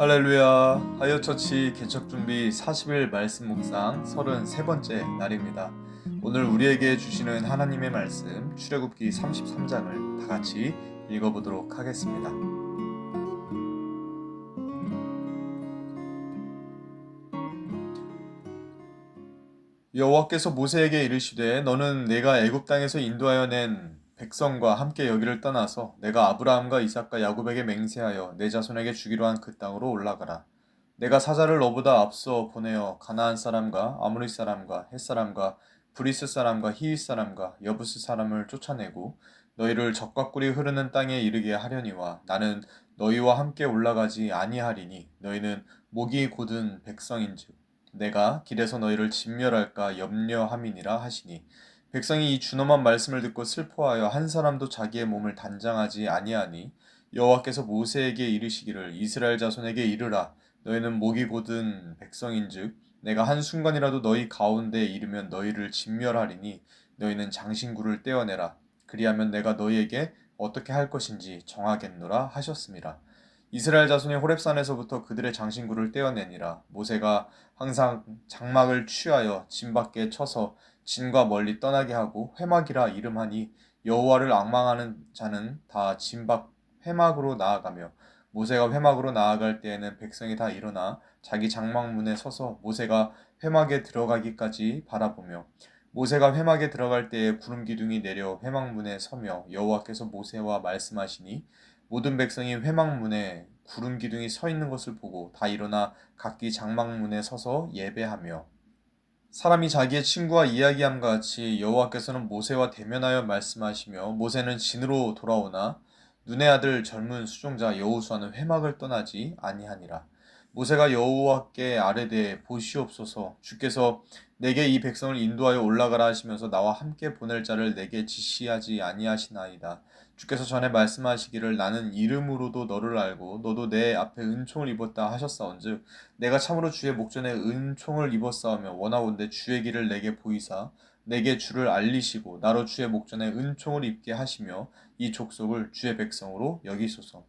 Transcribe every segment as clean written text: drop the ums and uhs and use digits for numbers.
할렐루야. 하이어처치 개척 준비 40일 말씀 묵상 33번째 날입니다. 오늘 우리에게 주시는 하나님의 말씀 출애굽기 33장을 다 같이 읽어보도록 하겠습니다. 여호와께서 모세에게 이르시되 너는 내가 애굽 땅에서 인도하여 낸 백성과 함께 여기를 떠나서 내가 아브라함과 이삭과 야곱에게 맹세하여 내 자손에게 주기로 한 그 땅으로 올라가라. 내가 사자를 너보다 앞서 보내어 가나안 사람과 아모리 사람과 헷 사람과 브리스 사람과 히윗 사람과 여부스 사람을 쫓아내고 너희를 적과 꿀이 흐르는 땅에 이르게 하려니와 나는 너희와 함께 올라가지 아니하리니 너희는 목이 곧은 백성인즉 내가 길에서 너희를 진멸할까 염려함이니라 하시니 백성이 이 준엄한 말씀을 듣고 슬퍼하여 한 사람도 자기의 몸을 단장하지 아니하니 여호와께서 모세에게 이르시기를 이스라엘 자손에게 이르라 너희는 목이 곧은 백성인즉 내가 한순간이라도 너희 가운데에 이르면 너희를 진멸하리니 너희는 장신구를 떼어내라 그리하면 내가 너희에게 어떻게 할 것인지 정하겠노라 하셨습니다. 이스라엘 자손이 호렙산에서부터 그들의 장신구를 떼어내니라. 모세가 항상 장막을 취하여 진 밖에 쳐서 진과 멀리 떠나게 하고 회막이라 이름하니 여호와를 앙망하는 자는 다 진 밖 회막으로 나아가며 모세가 회막으로 나아갈 때에는 백성이 다 일어나 자기 장막 문에 서서 모세가 회막에 들어가기까지 바라보며 모세가 회막에 들어갈 때에 구름 기둥이 내려 회막 문에 서며 여호와께서 모세와 말씀하시니 모든 백성이 회막 문에 구름 기둥이 서 있는 것을 보고 다 일어나 각기 장막 문에 서서 예배하며 사람이 자기의 친구와 이야기함과 같이 여호와께서는 모세와 대면하여 말씀하시며 모세는 진으로 돌아오나 눈의 아들 젊은 수종자 여호수아는 회막을 떠나지 아니하니라. 모세가 여호와께 아뢰되 보시옵소서 주께서 내게 이 백성을 인도하여 올라가라 하시면서 나와 함께 보낼 자를 내게 지시하지 아니하시나이다. 주께서 전에 말씀하시기를 나는 이름으로도 너를 알고 너도 내 앞에 은총을 입었다 하셨사온즉 내가 참으로 주의 목전에 은총을 입었사오며 원하건대 주의 길을 내게 보이사 내게 주를 알리시고 나로 주의 목전에 은총을 입게 하시며 이 족속을 주의 백성으로 여기소서.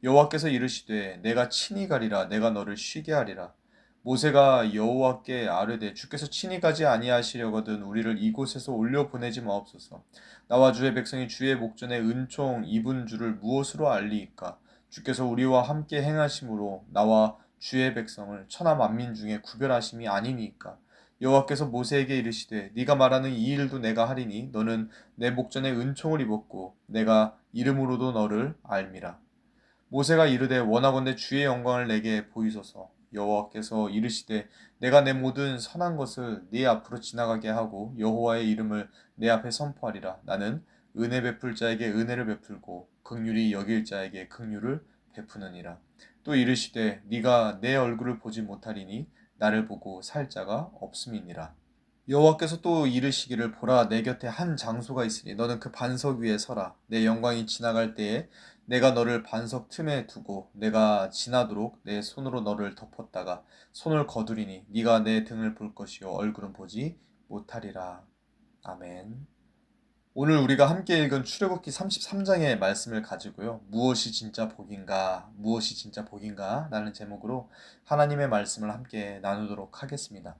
여호와께서 이르시되 내가 친히 가리라 내가 너를 쉬게 하리라. 모세가 여호와께 아뢰되 주께서 친히 가지 아니하시려거든 우리를 이곳에서 올려 보내지 마옵소서. 나와 주의 백성이 주의 목전에 은총 입은 줄을 무엇으로 알리이까? 주께서 우리와 함께 행하심으로 나와 주의 백성을 천하 만민 중에 구별하심이 아니니까. 여호와께서 모세에게 이르시되 네가 말하는 이 일도 내가 하리니 너는 내 목전에 은총을 입었고 내가 이름으로도 너를 알미라. 모세가 이르되 원하건대 주의 영광을 내게 보이소서. 여호와께서 이르시되 내가 내 모든 선한 것을 네 앞으로 지나가게 하고 여호와의 이름을 내 앞에 선포하리라. 나는 은혜 베풀 자에게 은혜를 베풀고 긍휼히 여길 자에게 긍휼을 베푸느니라. 또 이르시되 네가 내 얼굴을 보지 못하리니 나를 보고 살 자가 없음이니라. 여호와께서 또 이르시기를 보라 내 곁에 한 장소가 있으니 너는 그 반석 위에 서라. 내 영광이 지나갈 때에 내가 너를 반석 틈에 두고 내가 지나도록 내 손으로 너를 덮었다가 손을 거두리니 네가 내 등을 볼 것이요 얼굴은 보지 못하리라. 아멘. 오늘 우리가 함께 읽은 출애굽기 33장의 말씀을 가지고요. 무엇이 진짜 복인가? 무엇이 진짜 복인가? 라는 제목으로 하나님의 말씀을 함께 나누도록 하겠습니다.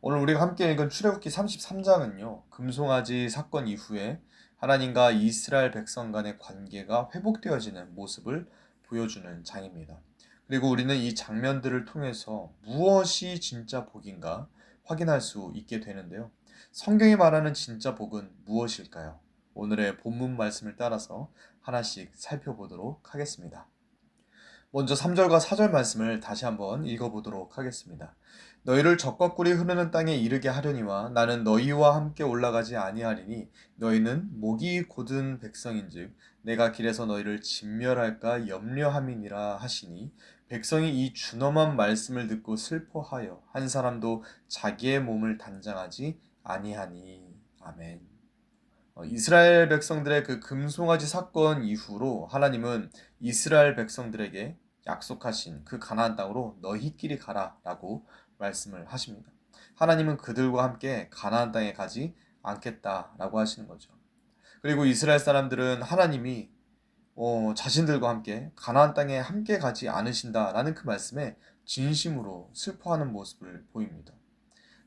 오늘 우리가 함께 읽은 출애굽기 33장은요. 금송아지 사건 이후에 하나님과 이스라엘 백성 간의 관계가 회복되어지는 모습을 보여주는 장입니다. 그리고 우리는 이 장면들을 통해서 무엇이 진짜 복인가 확인할 수 있게 되는데요. 성경이 말하는 진짜 복은 무엇일까요? 오늘의 본문 말씀을 따라서 하나씩 살펴보도록 하겠습니다. 먼저 3절과 4절 말씀을 다시 한번 읽어보도록 하겠습니다. 너희를 적과 꿀이 흐르는 땅에 이르게 하려니와 나는 너희와 함께 올라가지 아니하리니 너희는 목이 곧은 백성인즉 내가 길에서 너희를 진멸할까 염려함이니라 하시니 백성이 이 준엄한 말씀을 듣고 슬퍼하여 한 사람도 자기의 몸을 단장하지 아니하니. 아멘. 이스라엘 백성들의 그 금송아지 사건 이후로 하나님은 이스라엘 백성들에게 약속하신 그 가나안 땅으로 너희끼리 가라라고 말씀을 하십니다. 하나님은 그들과 함께 가나안 땅에 가지 않겠다라고 하시는 거죠. 그리고 이스라엘 사람들은 하나님이 자신들과 함께 가나안 땅에 함께 가지 않으신다라는 그 말씀에 진심으로 슬퍼하는 모습을 보입니다.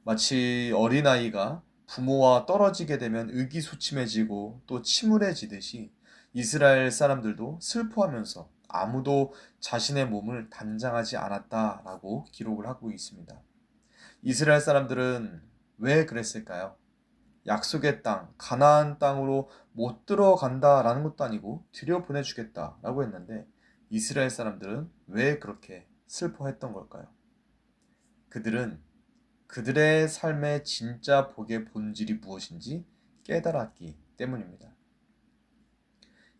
마치 어린아이가 부모와 떨어지게 되면 의기소침해지고 또 침울해지듯이 이스라엘 사람들도 슬퍼하면서 아무도 자신의 몸을 단장하지 않았다라고 기록을 하고 있습니다. 이스라엘 사람들은 왜 그랬을까요? 약속의 땅, 가나안 땅으로 못 들어간다라는 것도 아니고 들여보내주겠다라고 했는데 이스라엘 사람들은 왜 그렇게 슬퍼했던 걸까요? 그들은 그들의 삶의 진짜 복의 본질이 무엇인지 깨달았기 때문입니다.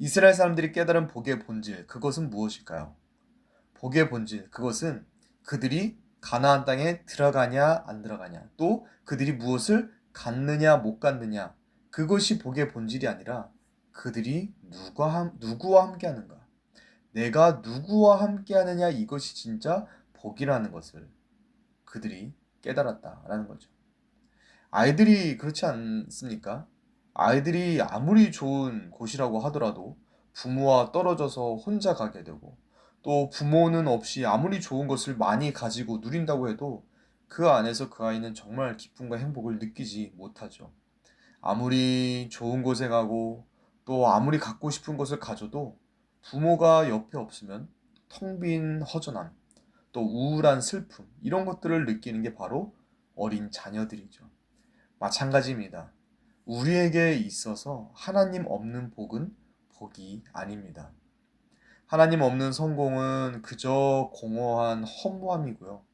이스라엘 사람들이 깨달은 복의 본질, 그것은 무엇일까요? 복의 본질, 그것은 그들이 가나안 땅에 들어가냐 안 들어가냐, 또 그들이 무엇을 갖느냐 못 갖느냐, 그것이 복의 본질이 아니라 그들이 누구와 함께 하는가, 내가 누구와 함께 하느냐, 이것이 진짜 복이라는 것을 그들이 깨달았다라는 거죠. 아이들이 그렇지 않습니까? 아이들이 아무리 좋은 곳이라고 하더라도 부모와 떨어져서 혼자 가게 되고, 또 부모는 없이 아무리 좋은 것을 많이 가지고 누린다고 해도 그 안에서 그 아이는 정말 기쁨과 행복을 느끼지 못하죠. 아무리 좋은 곳에 가고 또 아무리 갖고 싶은 것을 가져도 부모가 옆에 없으면 텅 빈 허전함, 또 우울한 슬픔, 이런 것들을 느끼는 게 바로 어린 자녀들이죠. 마찬가지입니다. 우리에게 있어서 하나님 없는 복은 복이 아닙니다. 하나님 없는 성공은 그저 공허한 허무함이고요.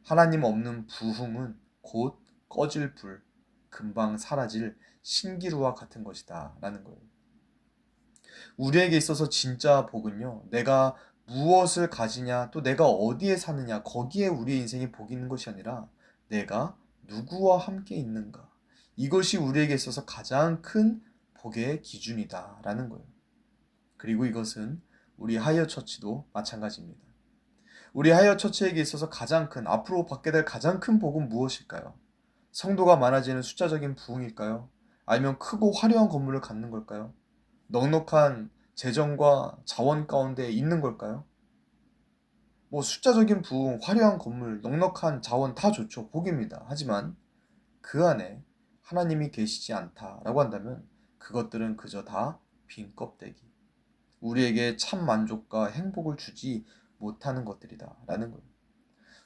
하나님 없는 부흥은 곧 꺼질 불, 금방 사라질 신기루와 같은 것이다 라는 거예요. 우리에게 있어서 진짜 복은요, 내가 무엇을 가지냐, 또 내가 어디에 사느냐, 거기에 우리의 인생이 복이 있는 것이 아니라 내가 누구와 함께 있는가, 이것이 우리에게 있어서 가장 큰 복의 기준이다 라는 거예요. 그리고 이것은 우리 하이어 처치도 마찬가지입니다. 우리 하이어 처치에게 있어서 가장 큰, 앞으로 받게 될 가장 큰 복은 무엇일까요? 성도가 많아지는 숫자적인 부흥일까요? 아니면 크고 화려한 건물을 갖는 걸까요? 넉넉한 재정과 자원 가운데 있는 걸까요? 뭐 숫자적인 부흥, 화려한 건물, 넉넉한 자원 다 좋죠. 복입니다. 하지만 그 안에 하나님이 계시지 않다라고 한다면 그것들은 그저 다 빈 껍데기, 우리에게 참 만족과 행복을 주지 못하는 것들이다라는 거예요.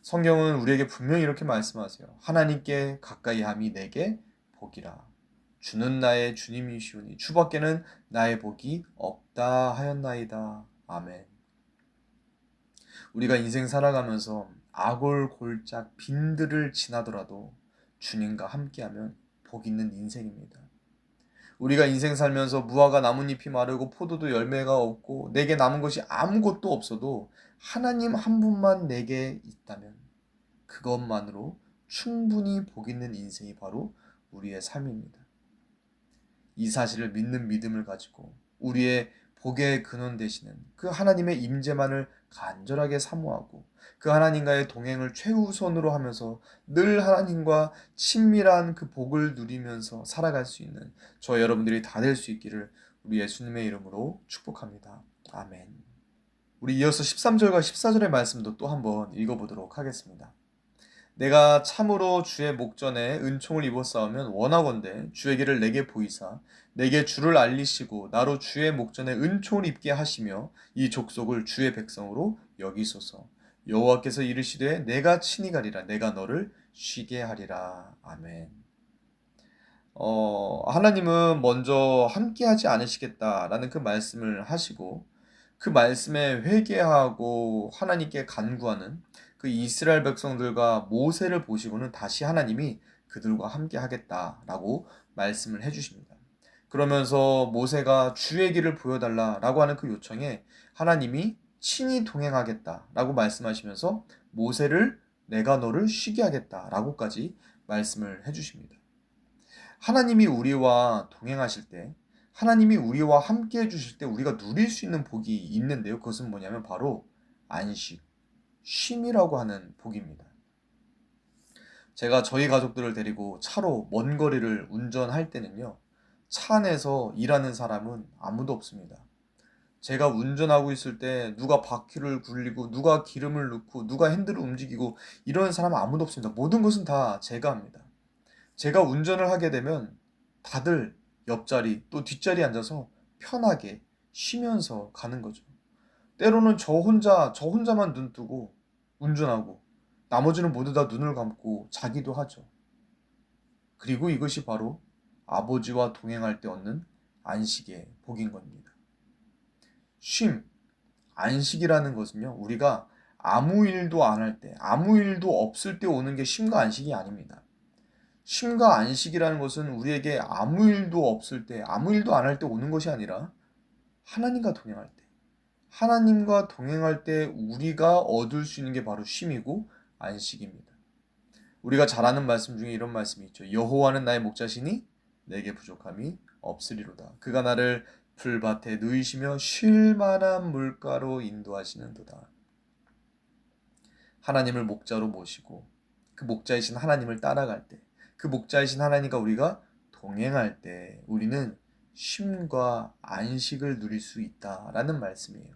성경은 우리에게 분명히 이렇게 말씀하세요. 하나님께 가까이 함이 내게 복이라. 주는 나의 주님이시오니 주밖에는 나의 복이 없다 하였나이다. 아멘. 우리가 인생 살아가면서 아골골짝 빈들을 지나더라도 주님과 함께하면 복 있는 인생입니다. 우리가 인생 살면서 무화과 나뭇잎이 마르고 포도도 열매가 없고 내게 남은 것이 아무것도 없어도 하나님 한 분만 내게 있다면 그것만으로 충분히 복 있는 인생이 바로 우리의 삶입니다. 이 사실을 믿는 믿음을 가지고 우리의 복의 근원 되시는 그 하나님의 임재만을 간절하게 사모하고 그 하나님과의 동행을 최우선으로 하면서 늘 하나님과 친밀한 그 복을 누리면서 살아갈 수 있는 저 여러분들이 다 될 수 있기를 우리 예수님의 이름으로 축복합니다. 아멘. 우리 이어서 13절과 14절의 말씀도 또 한번 읽어보도록 하겠습니다. 내가 참으로 주의 목전에 은총을 입었사오면 원하건대 주의 길을 내게 보이사 내게 주를 알리시고 나로 주의 목전에 은총을 입게 하시며 이 족속을 주의 백성으로 여기소서. 여호와께서 이르시되 내가 친히 가리라 내가 너를 쉬게 하리라. 아멘. 하나님은 먼저 함께하지 않으시겠다라는 그 말씀을 하시고 그 말씀에 회개하고 하나님께 간구하는 그 이스라엘 백성들과 모세를 보시고는 다시 하나님이 그들과 함께 하겠다라고 말씀을 해주십니다. 그러면서 모세가 주의 길을 보여달라라고 하는 그 요청에 하나님이 친히 동행하겠다라고 말씀하시면서 모세를 내가 너를 쉬게 하겠다라고까지 말씀을 해주십니다. 하나님이 우리와 동행하실 때, 하나님이 우리와 함께 해주실 때 우리가 누릴 수 있는 복이 있는데요. 그것은 뭐냐면 바로 안식, 쉼이라고 하는 복입니다. 제가 저희 가족들을 데리고 차로 먼 거리를 운전할 때는요, 차 안에서 일하는 사람은 아무도 없습니다. 제가 운전하고 있을 때 누가 바퀴를 굴리고 누가 기름을 넣고 누가 핸들을 움직이고 이런 사람 아무도 없습니다. 모든 것은 다 제가 합니다. 제가 운전을 하게 되면 다들 옆자리 또 뒷자리에 앉아서 편하게 쉬면서 가는 거죠. 때로는 저 혼자만 눈 뜨고 운전하고 나머지는 모두 다 눈을 감고 자기도 하죠. 그리고 이것이 바로 아버지와 동행할 때 얻는 안식의 복인 겁니다. 쉼, 안식이라는 것은요, 우리가 아무 일도 안 할 때, 아무 일도 없을 때 오는 게 쉼과 안식이 아닙니다. 쉼과 안식이라는 것은 우리에게 아무 일도 없을 때, 아무 일도 안 할 때 오는 것이 아니라 하나님과 동행할 때, 하나님과 동행할 때 우리가 얻을 수 있는 게 바로 쉼이고 안식입니다. 우리가 잘 아는 말씀 중에 이런 말씀이 있죠. 여호와는 나의 목자시니 내게 부족함이 없으리로다. 그가 나를 풀밭에 누이시며 쉴 만한 물가로 인도하시는도다. 하나님을 목자로 모시고 그 목자이신 하나님을 따라갈 때, 그 목자이신 하나님과 우리가 동행할 때 우리는 쉼과 안식을 누릴 수 있다라는 말씀이에요.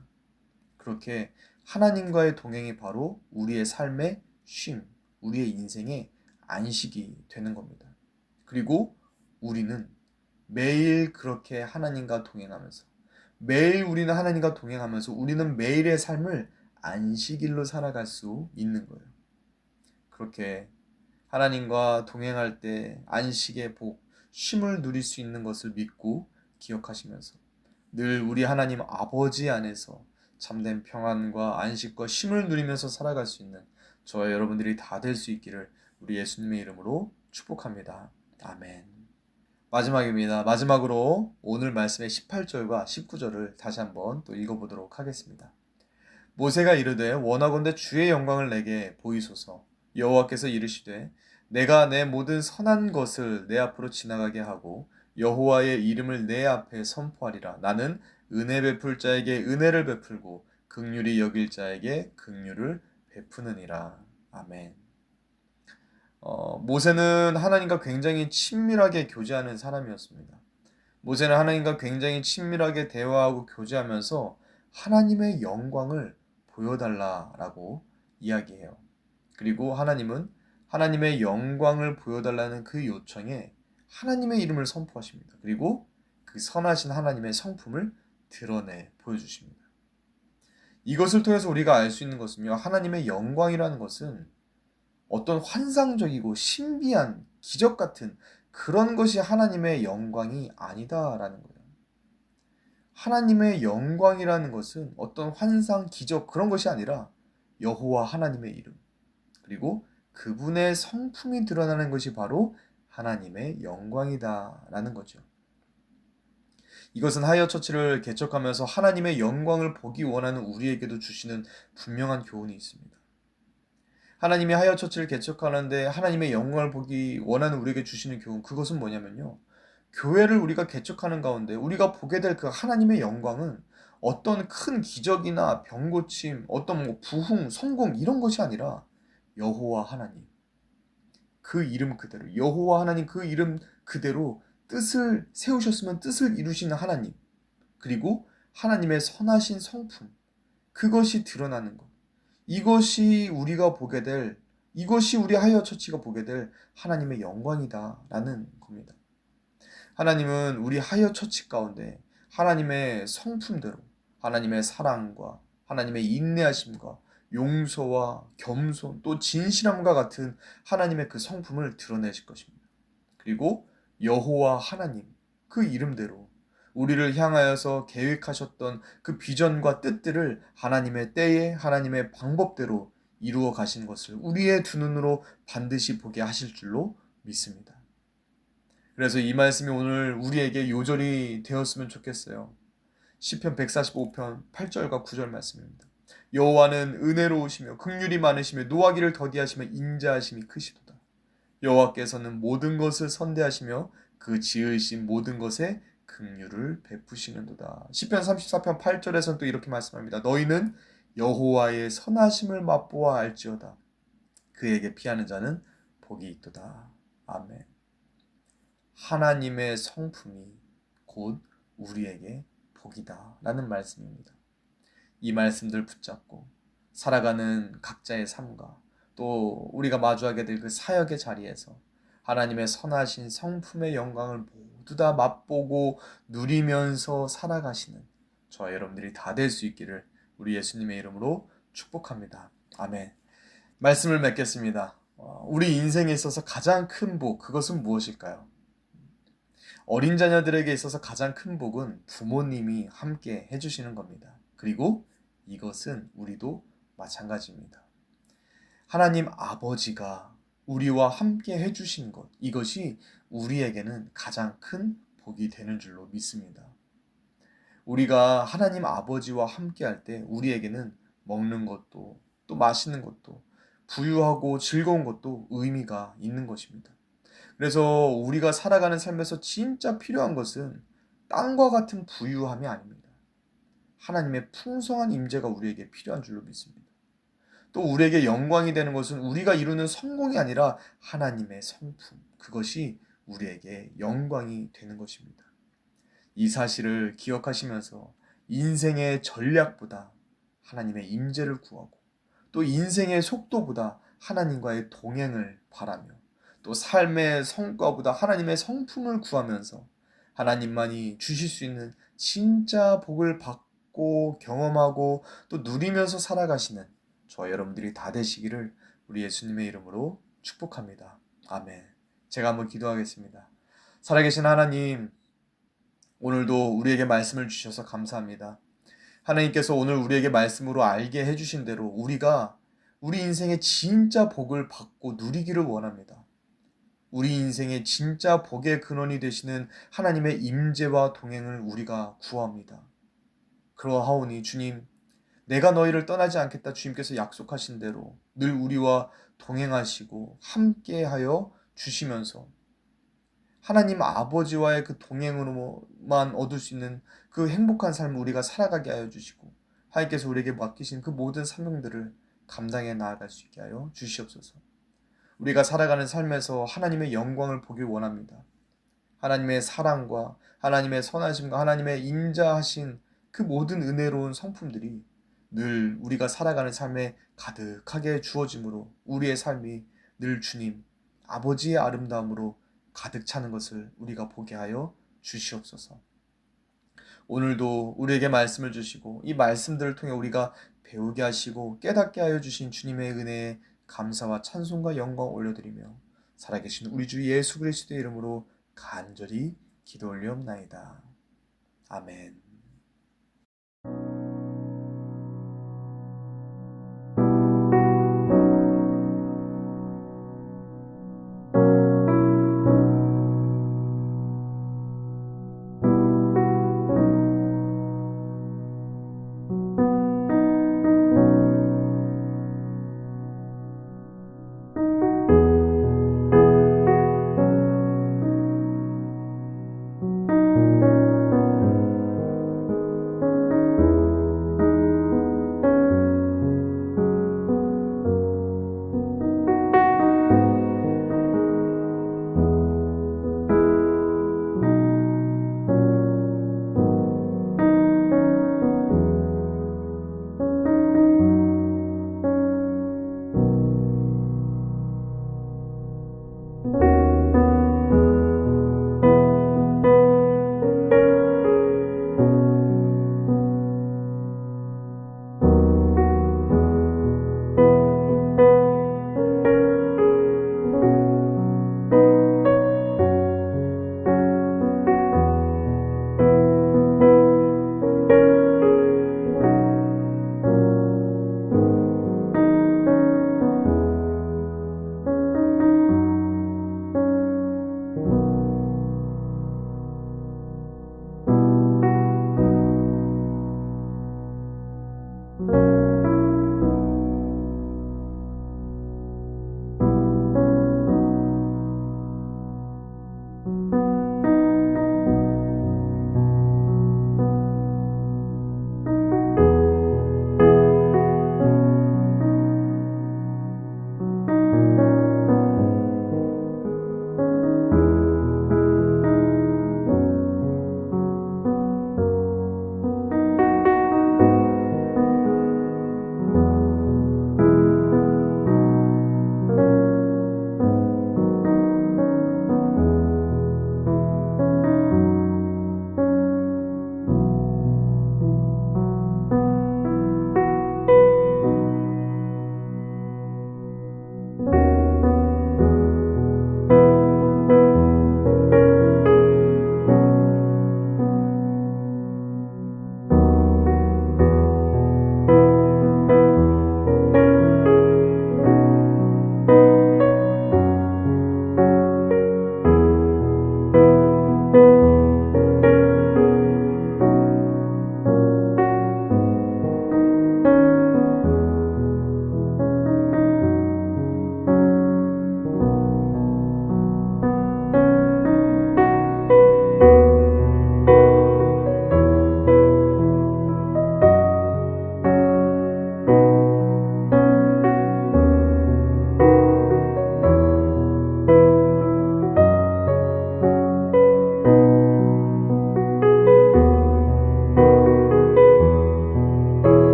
그렇게 하나님과의 동행이 바로 우리의 삶의 쉼, 우리의 인생의 안식이 되는 겁니다. 그리고 우리는 매일 그렇게 하나님과 동행하면서 매일 우리는 하나님과 동행하면서 우리는 매일의 삶을 안식일로 살아갈 수 있는 거예요. 그렇게 하나님과 동행할 때 안식의 복, 쉼을 누릴 수 있는 것을 믿고 기억하시면서 늘 우리 하나님 아버지 안에서 참된 평안과 안식과 쉼을 누리면서 살아갈 수 있는 저와 여러분들이 다 될 수 있기를 우리 예수님의 이름으로 축복합니다. 아멘. 마지막입니다. 마지막으로 오늘 말씀의 18절과 19절을 다시 한번 또 읽어보도록 하겠습니다. 모세가 이르되 원하건대 주의 영광을 내게 보이소서. 여호와께서 이르시되 내가 내 모든 선한 것을 내 앞으로 지나가게 하고 여호와의 이름을 내 앞에 선포하리라. 나는 은혜 베풀 자에게 은혜를 베풀고 긍휼히 여길 자에게 긍휼을 베푸느니라. 아멘. 모세는 하나님과 굉장히 친밀하게 교제하는 사람이었습니다. 모세는 하나님과 굉장히 친밀하게 대화하고 교제하면서 하나님의 영광을 보여달라라고 이야기해요. 그리고 하나님은 하나님의 영광을 보여달라는 그 요청에 하나님의 이름을 선포하십니다. 그리고 그 선하신 하나님의 성품을 드러내 보여주십니다. 이것을 통해서 우리가 알 수 있는 것은요, 하나님의 영광이라는 것은 어떤 환상적이고 신비한 기적 같은 그런 것이 하나님의 영광이 아니다라는 거예요. 하나님의 영광이라는 것은 어떤 환상, 기적 그런 것이 아니라 여호와 하나님의 이름, 그리고 그분의 성품이 드러나는 것이 바로 하나님의 영광이다라는 거죠. 이것은 하이어 처치를 개척하면서 하나님의 영광을 보기 원하는 우리에게도 주시는 분명한 교훈이 있습니다. 하나님이 하이어 처치를 개척하는데 하나님의 영광을 보기 원하는 우리에게 주시는 교훈, 그것은 뭐냐면요. 교회를 우리가 개척하는 가운데 우리가 보게 될 그 하나님의 영광은 어떤 큰 기적이나 병고침, 어떤 부흥, 성공 이런 것이 아니라 여호와 하나님, 그 이름 그대로, 여호와 하나님 그 이름 그대로 뜻을 세우셨으면 뜻을 이루시는 하나님, 그리고 하나님의 선하신 성품, 그것이 드러나는 것. 이것이 우리가 보게 될, 이것이 우리 하이어 처치가 보게 될 하나님의 영광이다라는 겁니다. 하나님은 우리 하이어 처치 가운데 하나님의 성품대로 하나님의 사랑과 하나님의 인내하심과 용서와 겸손 또 진실함과 같은 하나님의 그 성품을 드러내실 것입니다. 그리고 여호와 하나님 그 이름대로 우리를 향하여서 계획하셨던 그 비전과 뜻들을 하나님의 때에 하나님의 방법대로 이루어 가신 것을 우리의 두 눈으로 반드시 보게 하실 줄로 믿습니다. 그래서 이 말씀이 오늘 우리에게 요절이 되었으면 좋겠어요. 시편 145편 8절과 9절 말씀입니다. 여호와는 은혜로우시며 긍휼이 많으시며 노하기를 더디하시며 인자하심이 크시도다. 여호와께서는 모든 것을 선대하시며 그 지으신 모든 것에 긍휼을 베푸시는도다. 시편 34편 8절에서는 또 이렇게 말씀합니다. 너희는 여호와의 선하심을 맛보아 알지어다. 그에게 피하는 자는 복이 있도다. 아멘. 하나님의 성품이 곧 우리에게 복이다 라는 말씀입니다. 이 말씀들 붙잡고 살아가는 각자의 삶과 또 우리가 마주하게 될 그 사역의 자리에서 하나님의 선하신 성품의 영광을 모두 다 맛보고 누리면서 살아가시는 저와 여러분들이 다 될 수 있기를 우리 예수님의 이름으로 축복합니다. 아멘. 말씀을 맺겠습니다. 우리 인생에 있어서 가장 큰 복, 그것은 무엇일까요? 어린 자녀들에게 있어서 가장 큰 복은 부모님이 함께 해주시는 겁니다. 그리고 이것은 우리도 마찬가지입니다. 하나님 아버지가 우리와 함께 해주신 것, 이것이 우리에게는 가장 큰 복이 되는 줄로 믿습니다. 우리가 하나님 아버지와 함께 할 때 우리에게는 먹는 것도 또 마시는 것도 부유하고 즐거운 것도 의미가 있는 것입니다. 그래서 우리가 살아가는 삶에서 진짜 필요한 것은 땅과 같은 부유함이 아닙니다. 하나님의 풍성한 임재가 우리에게 필요한 줄로 믿습니다. 또 우리에게 영광이 되는 것은 우리가 이루는 성공이 아니라 하나님의 성품, 그것이 우리에게 영광이 되는 것입니다. 이 사실을 기억하시면서 인생의 전략보다 하나님의 임재를 구하고 또 인생의 속도보다 하나님과의 동행을 바라며 또 삶의 성과보다 하나님의 성품을 구하면서 하나님만이 주실 수 있는 진짜 복을 받고 경험하고 또 누리면서 살아가시는 저와 여러분들이 다 되시기를 우리 예수님의 이름으로 축복합니다. 아멘. 제가 한번 기도하겠습니다. 살아계신 하나님, 오늘도 우리에게 말씀을 주셔서 감사합니다. 하나님께서 오늘 우리에게 말씀으로 알게 해주신 대로 우리가 우리 인생의 진짜 복을 받고 누리기를 원합니다. 우리 인생의 진짜 복의 근원이 되시는 하나님의 임재와 동행을 우리가 구합니다. 그러하오니 주님, 내가 너희를 떠나지 않겠다 주님께서 약속하신 대로 늘 우리와 동행하시고 함께하여 주시면서 하나님 아버지와의 그 동행으로만 얻을 수 있는 그 행복한 삶을 우리가 살아가게 하여 주시고 하나님께서 우리에게 맡기신 그 모든 사명들을 감당해 나아갈 수 있게 하여 주시옵소서. 우리가 살아가는 삶에서 하나님의 영광을 보길 원합니다. 하나님의 사랑과 하나님의 선하심과 하나님의 인자하신 그 모든 은혜로운 성품들이 늘 우리가 살아가는 삶에 가득하게 주어짐으로 우리의 삶이 늘 주님 아버지의 아름다움으로 가득 차는 것을 우리가 보게 하여 주시옵소서. 오늘도 우리에게 말씀을 주시고 이 말씀들을 통해 우리가 배우게 하시고 깨닫게 하여 주신 주님의 은혜에 감사와 찬송과 영광 올려드리며 살아계신 우리 주 예수 그리스도의 이름으로 간절히 기도 올리옵나이다. 아멘.